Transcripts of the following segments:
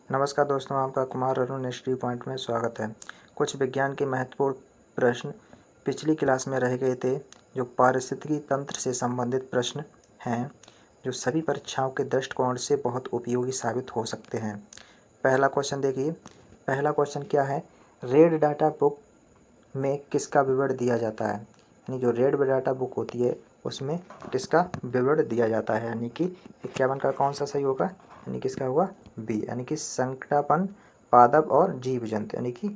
नमस्कार दोस्तों, आपका कुमार अरुण हिस्ट्री पॉइंट में स्वागत है। कुछ विज्ञान के महत्वपूर्ण प्रश्न पिछली क्लास में रह गए थे, जो पारिस्थितिकी तंत्र से संबंधित प्रश्न हैं, जो सभी परीक्षाओं के दृष्टिकोण से बहुत उपयोगी साबित हो सकते हैं। पहला क्वेश्चन देखिए। पहला क्वेश्चन क्या है? रेड डाटा बुक में किसका विवरण दिया जाता है? यानी जो रेड डाटा बुक होती है उसमें किसका विवरण दिया जाता है? यानी कि 51 का कौन सा सही होगा? यानी किसका होगा? बी, यानी कि संकटापन, पादप और जीव जंतु, यानी कि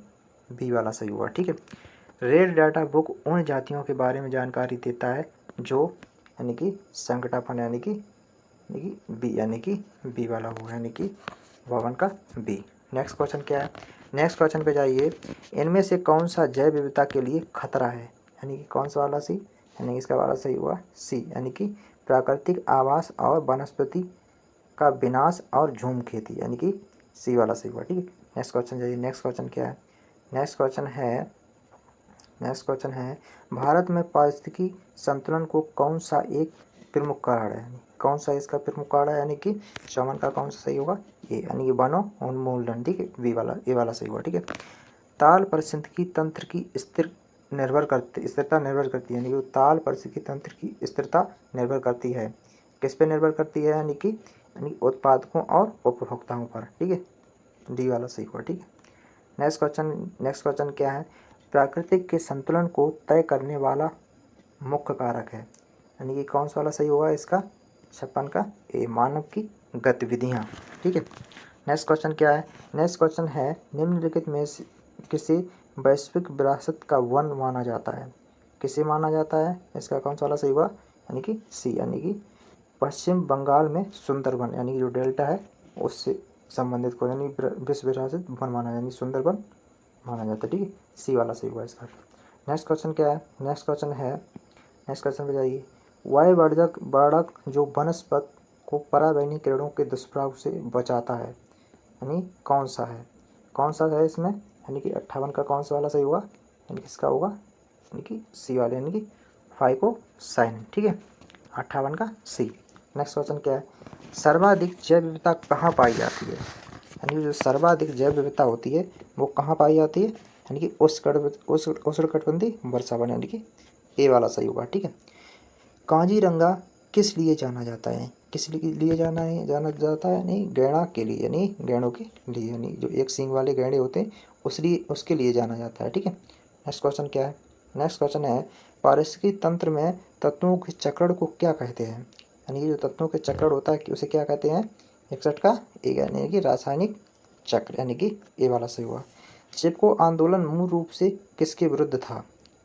बी वाला सही होगा। ठीक है। रेड डाटा बुक उन जातियों के बारे में जानकारी देता है जो यानी कि संकटापन, यानी कि बी, यानी कि बी वाला होगा, यानी कि 52 का बी। नेक्स्ट क्वेश्चन क्या है? नेक्स्ट क्वेश्चन पे जाइए। इनमें से कौन सा जैव विविधता के लिए खतरा है? यानी कि कौन सा वाला सी? यानी इसका वाला सही हुआ सी, यानी कि प्राकृतिक आवास और वनस्पति का विनाश और झूम खेती, यानी कि सी वाला सही हुआ। ठीक है। नेक्स्ट क्वेश्चन जाइए। नेक्स्ट क्वेश्चन क्या है? नेक्स्ट क्वेश्चन है भारत में पारिस्थितिकी संतुलन को कौन सा एक प्रमुख कारण है? कौन सा इसका प्रमुख कारण है? यानी कि 54 का कौन सा सही होगा? ए, यानी कि वनों उन्मूलन। ठीक है। बी वाला, ए वाला सही हुआ। ठीक है। ताल पारिस्थितिकी तंत्र की स्थिरता निर्भर करती है, यानी कि ताल पारिस्थितिकी तंत्र की स्थिरता निर्भर करती है। किस पे निर्भर करती है? यानी कि उत्पादकों और उपभोक्ताओं पर। ठीक है। डी वाला सही हुआ। ठीक है। नेक्स्ट क्वेश्चन क्या है? प्राकृतिक के संतुलन को तय करने वाला मुख्य कारक है, यानी कि कौन सा वाला सही होगा इसका? 56 का ए, मानव की गतिविधियाँ। ठीक है। नेक्स्ट क्वेश्चन क्या है? नेक्स्ट क्वेश्चन है निम्नलिखित में से किसे वैश्विक विरासत का वन माना जाता है? किसे माना जाता है? इसका कौन सा वाला सही हुआ? यानी कि सी, यानी कि पश्चिम बंगाल में सुंदरबन, यानी कि जो डेल्टा है उससे संबंधित को यानी विश्व विरासत वन माना, यानी सुंदरबन माना जाता है। ठीक है। सी वाला सही हुआ इसका। नेक्स्ट क्वेश्चन क्या है? नेक्स्ट क्वेश्चन पे जाइए। वायुवर्धक बाड़क जो वनस्पत को पराबैंगनी किरणों के दुष्प्रभाव से बचाता है, यानी कौन सा है? कौन सा है इसमें? यानी कि 58 का कौन सा वाला सही होगा? यानी किसका होगा? यानी कि सी वाले, यानी कि फाइकोसाइन। ठीक है। 58 का सी। नेक्स्ट क्वेश्चन क्या है? सर्वाधिक जैव विविधता कहाँ पाई जाती है? यानी कि जो सर्वाधिक जैव विविधता होती है वो कहाँ पाई जाती है? यानी कि उष्णकटिबंधीय वर्षावन, यानी कि ए वाला सही होगा। ठीक है। काजीरंगा किस लिए जाना जाता है? किस लिए जाना जाता है? नहीं, गैंडा के लिए, यानी गैंडों के लिए, यानी जो एक सींग वाले गैंडे होते हैं उसके लिए जाना जाता है। ठीक है। नेक्स्ट क्वेश्चन क्या है? नेक्स्ट क्वेश्चन है पारिस्थितिकी तंत्र में तत्वों के चक्रण को क्या कहते हैं? यानी कि जो तत्वों के चक्रण होता है कि उसे क्या कहते हैं? 61 का ए, यानी कि रासायनिक चक्र, यानी कि ए वाला सही हुआ। चिपको आंदोलन मूल रूप से किसके विरुद्ध था?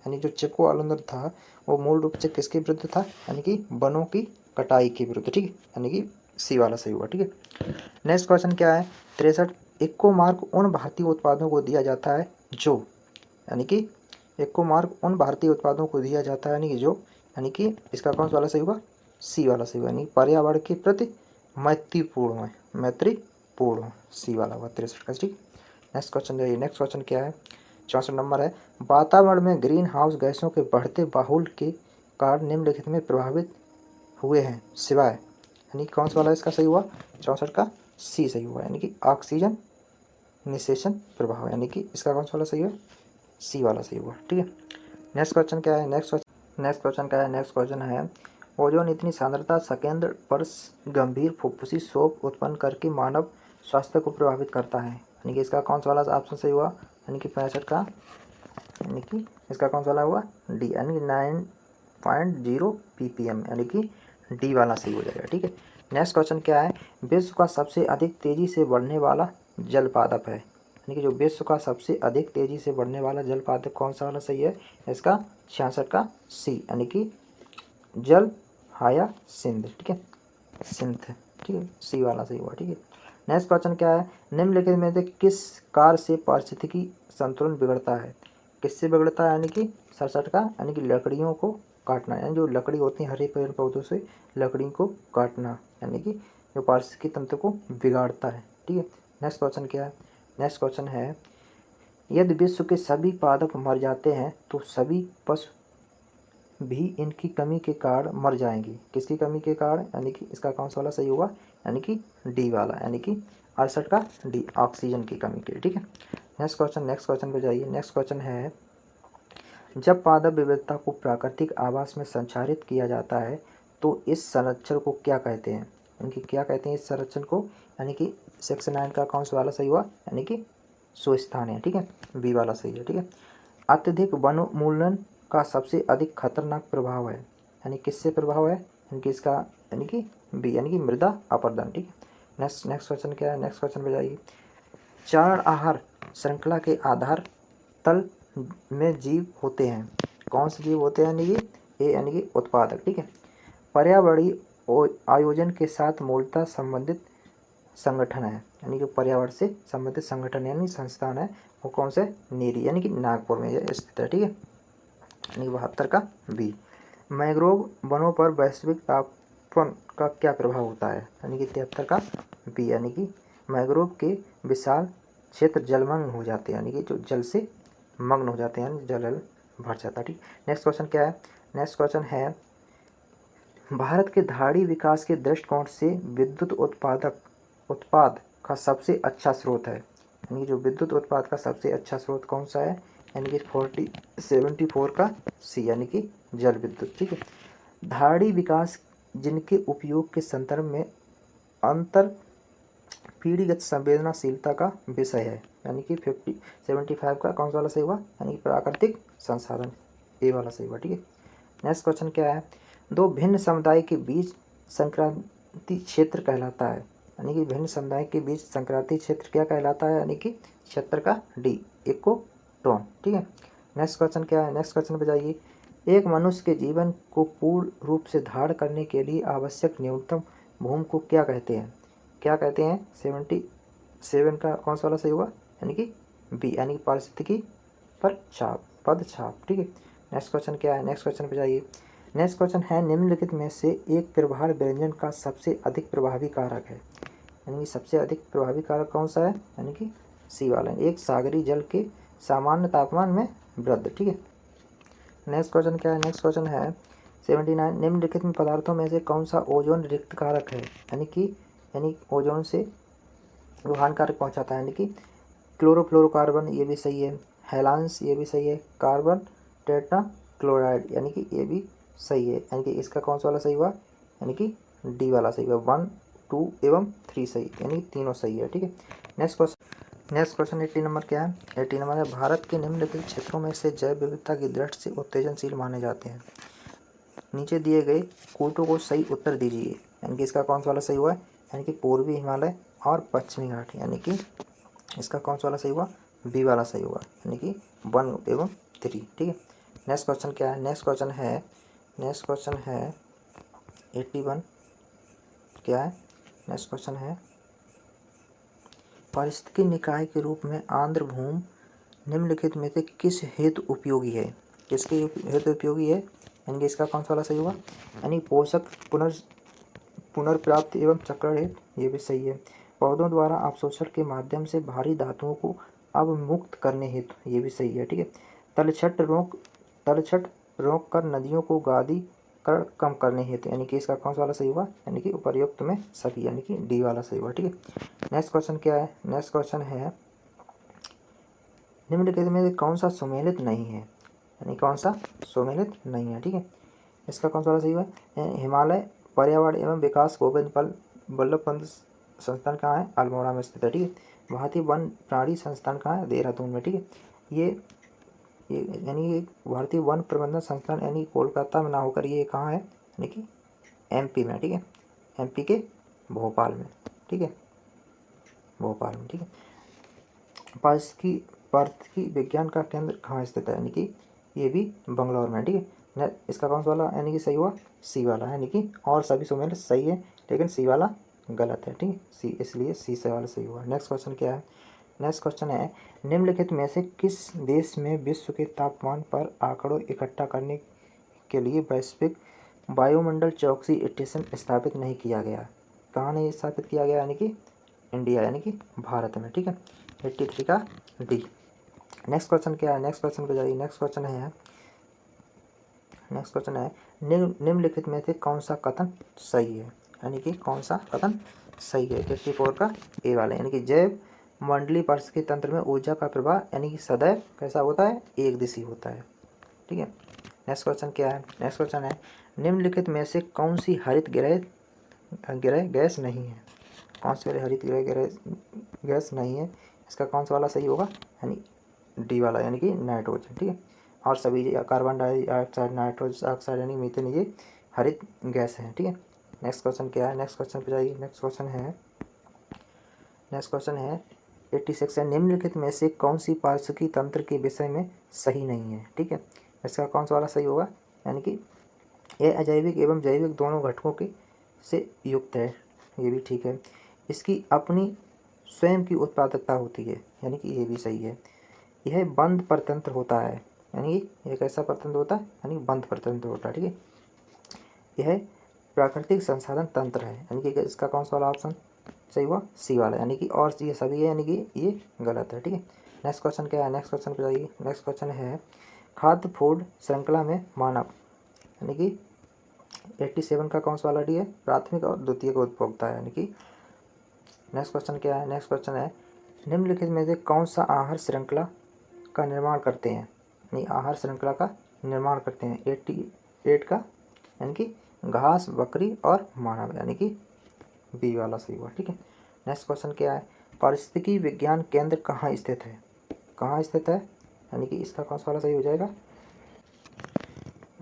यानी जो चिपको आंदोलन था वो मूल रूप से किसके विरुद्ध था? यानी कि वनों की कटाई के विरुद्ध। ठीक है। यानी कि सी वाला सही हुआ। ठीक है। नेक्स्ट क्वेश्चन क्या है? 63 इक्को मार्क उन भारतीय उत्पादों को दिया जाता है जो, यानी कि इक्को मार्क उन भारतीय उत्पादों को दिया जाता है, यानी कि जो, यानी कि इसका कौन सा वाला सही होगा? सी वाला सही होगा, यानी पर्यावरण के प्रति मैत्रीपूर्ण, सी वाला होगा 63 का। ठीक। नेक्स्ट क्वेश्चन जाइए। नेक्स्ट क्वेश्चन क्या है? 64 नंबर है वातावरण में ग्रीन हाउस गैसों के बढ़ते बाहुल के कारण निम्नलिखित में प्रभावित हुए हैं सिवाय, यानी कौन सा वाला इसका सही हुआ? 64 का सी सही हुआ, यानी कि ऑक्सीजन निषेचन प्रभाव, यानी कि इसका कौन सा वाला सही है? सी वाला सही हुआ। ठीक है। नेक्स्ट क्वेश्चन क्या है? नेक्स्ट क्वेश्चन क्या है? नेक्स्ट क्वेश्चन है ओजोन इतनी सांद्रता सेकेंड पर गंभीर फुफ्फुसी शोफ उत्पन्न करके मानव स्वास्थ्य को प्रभावित करता है, यानी कि इसका कौन सा वाला ऑप्शन सही हुआ? यानी कि 65 का, यानी कि इसका कौन सा वाला हुआ? डी, यानी कि 9.0 ppm, यानी कि डी वाला सही हो जाएगा। ठीक है। नेक्स्ट क्वेश्चन क्या है? विश्व का सबसे अधिक तेजी से बढ़ने वाला जल पादप है, यानी कि जो विश्व का सबसे अधिक तेजी से बढ़ने वाला जल पादप कौन सा वाला सही है? इसका 66 का सी, यानी कि जल हाया सिंध। ठीक है। सिंथ। ठीक है। सी वाला सही हुआ। ठीक है। नेक्स्ट क्वेश्चन क्या है? निम्नलिखित में से किस कार्य से पारिस्थितिकी संतुलन बिगड़ता है? किससे बिगड़ता है? यानी कि 67 का, यानी कि लकड़ियों को काटना, यानी जो लकड़ी होती है हरे पेड़ पौधों से लकड़ी को काटना, यानी कि जो पारिस्थितिकी तंत्र को बिगाड़ता है। ठीक है। नेक्स्ट क्वेश्चन क्या है? नेक्स्ट क्वेश्चन है यदि विश्व के सभी पादप मर जाते हैं तो सभी पशु भी इनकी कमी के कारण मर जाएंगी। किसकी कमी के कारण? यानी कि इसका कौन सा वाला सही होगा? यानी कि डी वाला, यानी कि 68 का डी, ऑक्सीजन की कमी के लिए। ठीक है, नेक्स्ट क्वेश्चन पे जाइए। नेक्स्ट क्वेश्चन है, जब पादप विविधता को प्राकृतिक आवास में संचारित किया जाता है तो इस संरक्षण को क्या कहते हैं? यानी कि क्या कहते हैं इस संरक्षण को? यानी कि सेक्शन 9 का कौन सा वाला सही हुआ? यानी कि सुस्थान है। ठीक है, बी वाला सही है। ठीक है, अत्यधिक वनोन्मूलन का सबसे अधिक खतरनाक प्रभाव है, यानी किससे प्रभाव है? यानी कि इसका यानी कि बी, यानी कि मृदा अपरदन। ठीक है, नेक्स्ट क्वेश्चन क्या है? नेक्स्ट क्वेश्चन पे जाइए। चारण आहार श्रृंखला के आधार तल में जीव होते हैं, कौन से जीव होते हैं? यानी कि ए, यानी कि उत्पादक। ठीक है, पर्यावरणीय आयोजन के साथ मूलतः संबंधित संगठन है, यानी कि पर्यावरण से संबंधित संगठन यानी संस्थान है, वो कौन से? नीरी, यानी कि नागपुर में ये स्थित है। ठीक है, यानी 72 का बी। मैंग्रोव वनों पर वैश्विक तापमान का क्या प्रभाव होता है? यानी कि 73 का बी, यानी कि मैंग्रोव के विशाल क्षेत्र जलमग्न हो जाते हैं, यानी कि जो जल से मग्न हो जाते हैं, यानी जल भर जाता है। ठीक, नेक्स्ट क्वेश्चन क्या है? नेक्स्ट क्वेश्चन है, भारत के धाड़ी विकास के दृष्टिकोण से विद्युत उत्पाद का सबसे अच्छा स्रोत है, यानी जो विद्युत उत्पाद का सबसे अच्छा स्रोत कौन सा है? यानी कि 74 का सी, यानी कि जल विद्युत। ठीक है, धाड़ी विकास जिनके उपयोग के संदर्भ में अंतर पीढ़ीगत संवेदनशीलता का विषय है, यानी कि 75 का कौन सा वाला सही हुआ? यानी कि प्राकृतिक संसाधन, ए वाला सही हुआ। ठीक है, नेक्स्ट क्वेश्चन क्या है? दो भिन्न समुदाय के बीच संक्रांति क्षेत्र कहलाता है, यानी कि भिन्न समुदाय के बीच संक्रांति क्षेत्र क्या कहलाता है? यानी कि 76 का डी, इकोटोन। ठीक है, नेक्स्ट क्वेश्चन क्या है? नेक्स्ट क्वेश्चन पे जाइए। एक मनुष्य के जीवन को पूर्ण रूप से धारण करने के लिए आवश्यक न्यूनतम भूमि को क्या कहते हैं? क्या कहते हैं? 77 का कौन सा वाला सही हुआ? यानी कि बी, यानी कि पारिस्थितिकी पर छाप, पद छाप। ठीक है, नेक्स्ट क्वेश्चन क्या है? नेक्स्ट क्वेश्चन पे जाइए। नेक्स्ट क्वेश्चन है, निम्नलिखित में से एक प्रभार व्यंजन का सबसे अधिक प्रभावी कारक है, यानी कि सबसे अधिक प्रभावी कारक कौन सा है? यानी कि सी वाला, एक सागरीय जल के सामान्य तापमान में वृद्धि। ठीक है, नेक्स्ट क्वेश्चन क्या है? नेक्स्ट क्वेश्चन है 79, निम्नलिखित में पदार्थों में से कौन सा ओजोन रिक्त कारक है? यानी ओजोन से वो हानिकारक पहुंचाता है, यानी कि क्लोरोफ्लोरोकार्बन, ये भी सही है। हेलांस, ये भी सही है। कार्बन टेट्रा क्लोराइड, यानी कि ये भी सही है, यानी कि इसका कौन सा वाला सही हुआ? यानी कि डी वाला सही हुआ। 1, 2 एवं 3 सही, यानी कि तीनों सही है। ठीक है, नेक्स्ट क्वेश्चन 80 नंबर क्या है? 80 नंबर है, भारत के निम्नलिखित क्षेत्रों में से जैव विविधता की दृष्टि से उत्तेजनशील माने जाते हैं, नीचे दिए गए कोटों को सही उत्तर दीजिए, यानी कि इसका कौन सा वाला सही हुआ? यानी कि पूर्वी हिमालय और पश्चिमी घाट, यानी कि इसका कौन सा वाला सही हुआ? बी वाला सही हुआ, यानी कि 1 एवं 3। ठीक है, नेक्स्ट क्वेश्चन क्या है? नेक्स्ट क्वेश्चन है 81 क्या है? नेक्स्ट क्वेश्चन है, पारिस्थितिकी निकाय के रूप में आंध्र भूमि निम्नलिखित में से किस हेतु उपयोगी है? किसके हेतु उपयोगी है? यानी कि इसका कौन सा वाला सही हुआ? यानी पोषक पुनर्प्राप्ति एवं चक्रण हेतु, ये भी सही है। पौधों द्वारा अवशोषण के माध्यम से भारी धातुओं को अवमुक्त करने हेतु, ये भी सही है। ठीक है, तलछट रोक कर नदियों को गादीकरण कम करने हेतु, यानी कि इसका कौन सा वाला सही हुआ? यानी कि उपर्युक्त में सभी, यानी कि डी वाला सही हुआ। ठीक है, नेक्स्ट क्वेश्चन क्या है? नेक्स्ट क्वेश्चन है, निम्नलिखित में से कौन सा सुमेलित नहीं है? यानी कौन सा सुमेलित नहीं है? ठीक है, इसका कौन सा वाला सही हुआ? हिमालय पर्यावरण एवं विकास गोविंद वल्लभ पंत संस्थान कहाँ है? अल्मोड़ा में स्थित है। ठीक है, भारतीय वन प्राणी संस्थान कहाँ है? देहरादून में। ठीक है, ये यानी कि भारतीय वन प्रबंधन संस्थान यानी कोलकाता में ना होकर ये कहाँ है? यानी कि एमपी में। ठीक है, एमपी के भोपाल में। ठीक है, भोपाल में। ठीक है, पारिस्थितिकी विज्ञान का केंद्र कहाँ स्थित है? यानी कि ये भी बंगलौर में। ठीक है, इसका कौन सा वाला यानी कि सही हुआ? सी वाला, यानी कि और सभी सुमेलित सही है लेकिन सी वाला गलत है। ठीक है, सी, इसलिए सी से वाला सही हुआ। नेक्स्ट क्वेश्चन क्या है? नेक्स्ट क्वेश्चन है, निम्नलिखित में से किस देश में विश्व के तापमान पर आंकड़ों इकट्ठा करने के लिए वैश्विक वायुमंडल चौकसी स्टेशन स्थापित नहीं किया गया? कहाँ नहीं स्थापित किया गया? यानी कि इंडिया, यानी कि भारत में। ठीक है, 83 का डी। नेक्स्ट क्वेश्चन क्या है? नेक्स्ट क्वेश्चन पे जाइए। नेक्स्ट क्वेश्चन है, निम्नलिखित में से कौन सा कथन सही है? यानी कि कौन सा कथन सही है। 84 का ए वाला, यानी कि जैव मंडलीय पारिस्थितिकी तंत्र में ऊर्जा का प्रवाह यानी कि सदैव कैसा होता है, एक दिशी होता है। ठीक है। नेक्स्ट क्वेश्चन क्या है, नेक्स्ट क्वेश्चन है निम्नलिखित में से कौन सी हरित गृह गैस नहीं है, कौन सी वाली हरित गृह गैस नहीं है, इसका कौन सा वाला सही होगा, यानी डी वाला यानी कि नाइट्रोजन। ठीक है। और सभी कार्बन डाइऑक्साइड, नाइट्रोजन ऑक्साइड यानी मीथेन ये हरित गैस हैं। ठीक है। नेक्स्ट क्वेश्चन क्या है, नेक्स्ट क्वेश्चन पे जाइए। नेक्स्ट क्वेश्चन है 86 है निम्नलिखित में से कौन सी पारिस्थितिकी तंत्र के विषय में सही नहीं है। ठीक है। इसका कौन सा वाला सही होगा, यानी कि ये अजैविक एवं जैविक दोनों घटकों के से युक्त है, ये भी ठीक है। इसकी अपनी स्वयं की उत्पादकता होती है, यानी कि ये भी सही है। यह बंद परतंत्र होता है, यानी कि यह कैसा परतंत्र होता है, यानी बंद परतंत्र होता है। ठीक है। यह प्राकृतिक संसाधन तंत्र है, यानी कि इसका कौन सा वाला ऑप्शन सही हुआ, सी वाला, यानी कि और ये सभी है, यानी कि ये गलत है। ठीक है। नेक्स्ट क्वेश्चन क्या है, नेक्स्ट क्वेश्चन पे जाइए। नेक्स्ट क्वेश्चन है खाद्य फूड श्रृंखला में मानव, यानी कि 87 का कौन सा वाला डी है, प्राथमिक और द्वितीयक उपभोक्ता है, यानी कि नेक्स्ट क्वेश्चन क्या है, नेक्स्ट क्वेश्चन है निम्नलिखित में से कौन सा आहार श्रृंखला का निर्माण करते हैं, यानी आहार श्रृंखला का निर्माण करते हैं 88 का, यानी कि घास, बकरी और मानव, यानी कि बी वाला सही हुआ। ठीक है। नेक्स्ट क्वेश्चन क्या है पारिस्थितिकी विज्ञान केंद्र कहाँ स्थित है, कहाँ स्थित है, यानी कि इसका कौन सा वाला सही हो जाएगा,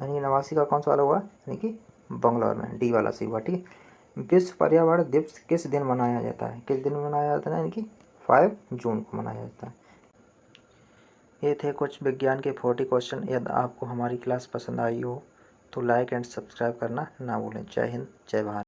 यानी 89 का कौन सा वाला हुआ, यानी कि बंगलौर में, डी वाला सही हुआ। ठीक है। विश्व पर्यावरण दिवस किस दिन मनाया जाता है, किस दिन मनाया जाता है, यानी कि 5 जून को मनाया जाता है। ये थे कुछ विज्ञान के 40 क्वेश्चन। यदि आपको हमारी क्लास पसंद आई हो तो लाइक एंड सब्सक्राइब करना ना भूलें। जय हिंद, जय भारत।